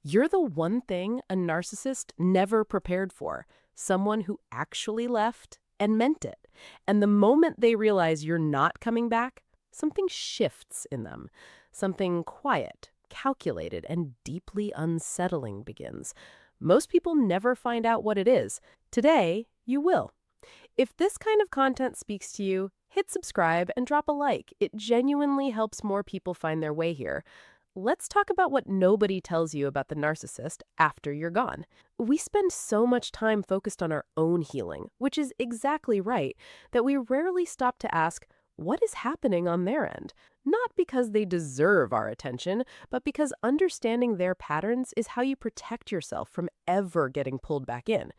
You're the one thing a narcissist never prepared for, someone who actually left and meant it. And the moment they realize you're not coming back, something shifts in them. Something quiet, calculated, and deeply unsettling begins. Most people never find out what it is. Today, you will. If this kind of content speaks to you, hit subscribe and drop a like. It genuinely helps more people find their way here. Let's talk about what nobody tells you about the narcissist after you're gone. We spend so much time focused on our own healing, which is exactly right, that we rarely stop to ask, what is happening on their end? Not because they deserve our attention, but because understanding their patterns is how you protect yourself from ever getting pulled back in.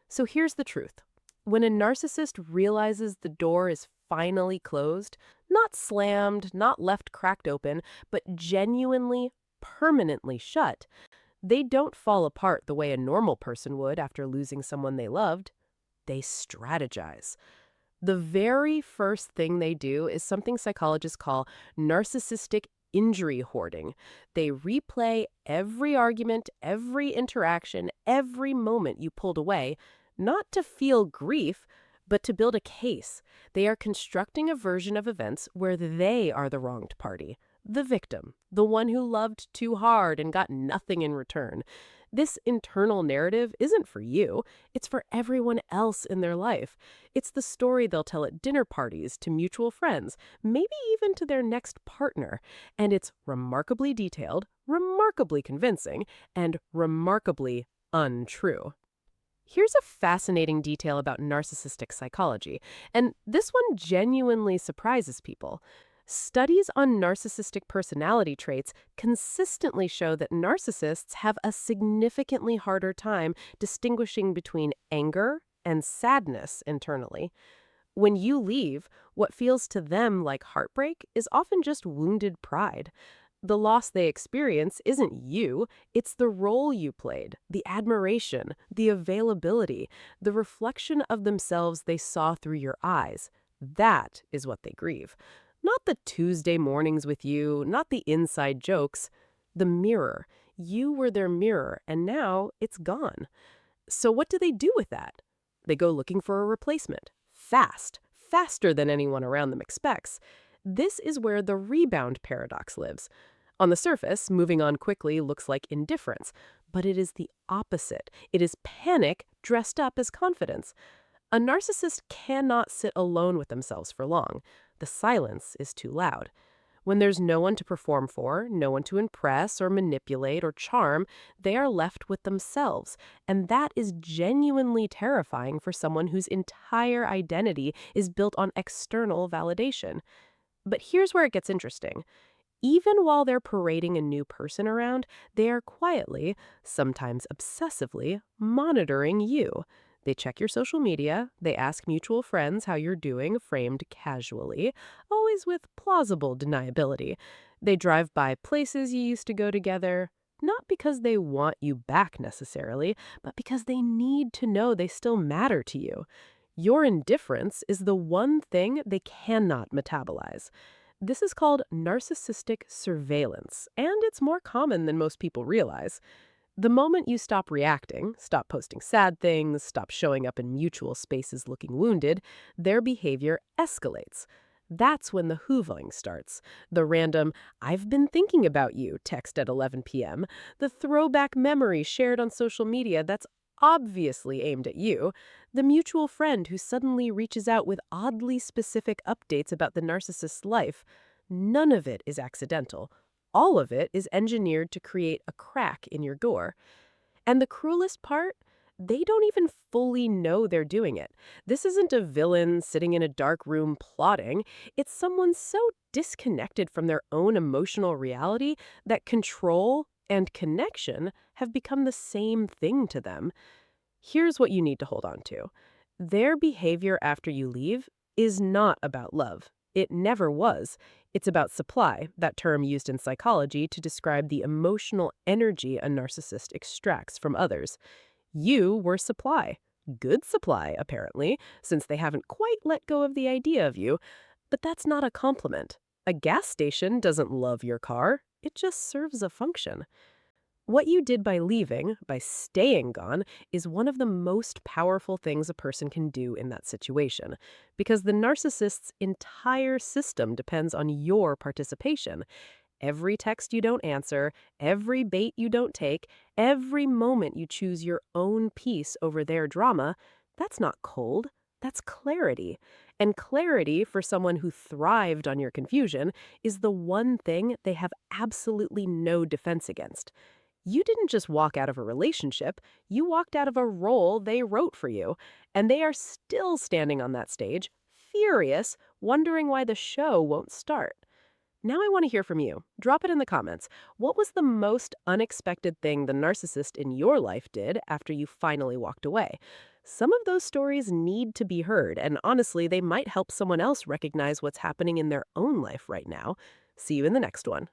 So here's the truth. When a narcissist realizes the door is finally closed, not slammed, not left cracked open, but genuinely, permanently shut, they don't fall apart the way a normal person would after losing someone they loved. They strategize. The very first thing they do is something psychologists call narcissistic injury hoarding. They replay every argument, every interaction, every moment you pulled away, not to feel grief, but to build a case. They are constructing a version of events where they are the wronged party, the victim, the one who loved too hard and got nothing in return. This internal narrative isn't for you, it's for everyone else in their life. It's the story they'll tell at dinner parties, to mutual friends, maybe even to their next partner. And it's remarkably detailed, remarkably convincing, and remarkably untrue. Here's a fascinating detail about narcissistic psychology, and this one genuinely surprises people. Studies on narcissistic personality traits consistently show that narcissists have a significantly harder time distinguishing between anger and sadness internally. When you leave, what feels to them like heartbreak is often just wounded pride. The loss they experience isn't you, it's the role you played, the admiration, the availability, the reflection of themselves they saw through your eyes. That is what they grieve. Not the Tuesday mornings with you, not the inside jokes. The mirror. You were their mirror, and now it's gone. So what do they do with that? They go looking for a replacement. Fast. Faster than anyone around them expects. This is where the rebound paradox lives. On the surface, moving on quickly looks like indifference, but it is the opposite. It is panic dressed up as confidence. A narcissist cannot sit alone with themselves for long. The silence is too loud. When there's no one to perform for, no one to impress or manipulate or charm, they are left with themselves. And that is genuinely terrifying for someone whose entire identity is built on external validation. But here's where it gets interesting. Even while they're parading a new person around, they are quietly, sometimes obsessively, monitoring you. They check your social media, they ask mutual friends how you're doing, framed casually, always with plausible deniability. They drive by places you used to go together, not because they want you back necessarily, but because they need to know they still matter to you. Your indifference is the one thing they cannot metabolize. This is called narcissistic surveillance, and it's more common than most people realize. The moment you stop reacting, stop posting sad things, stop showing up in mutual spaces looking wounded, their behavior escalates. That's when the hoovering starts. The random, "I've been thinking about you" text at 11 p.m., the throwback memory shared on social media that's obviously aimed at you, the mutual friend who suddenly reaches out with oddly specific updates about the narcissist's life. None of it is accidental. All of it is engineered to create a crack in your door. And the cruelest part? They don't even fully know they're doing it. This isn't a villain sitting in a dark room plotting. It's someone so disconnected from their own emotional reality that control and connection have become the same thing to them. Here's what you need to hold on to. Their behavior after you leave is not about love. It never was. It's about supply, that term used in psychology to describe the emotional energy a narcissist extracts from others. You were supply. Good supply, apparently, since they haven't quite let go of the idea of you. But that's not a compliment. A gas station doesn't love your car. It just serves a function. What you did by leaving, by staying gone, is one of the most powerful things a person can do in that situation, because the narcissist's entire system depends on your participation. Every text you don't answer, every bait you don't take, every moment you choose your own peace over their drama, that's not cold. That's clarity. And clarity, for someone who thrived on your confusion, is the one thing they have absolutely no defense against. You didn't just walk out of a relationship, you walked out of a role they wrote for you. And they are still standing on that stage, furious, wondering why the show won't start. Now I want to hear from you. Drop it in the comments. What was the most unexpected thing the narcissist in your life did after you finally walked away? Some of those stories need to be heard, and honestly, they might help someone else recognize what's happening in their own life right now. See you in the next one.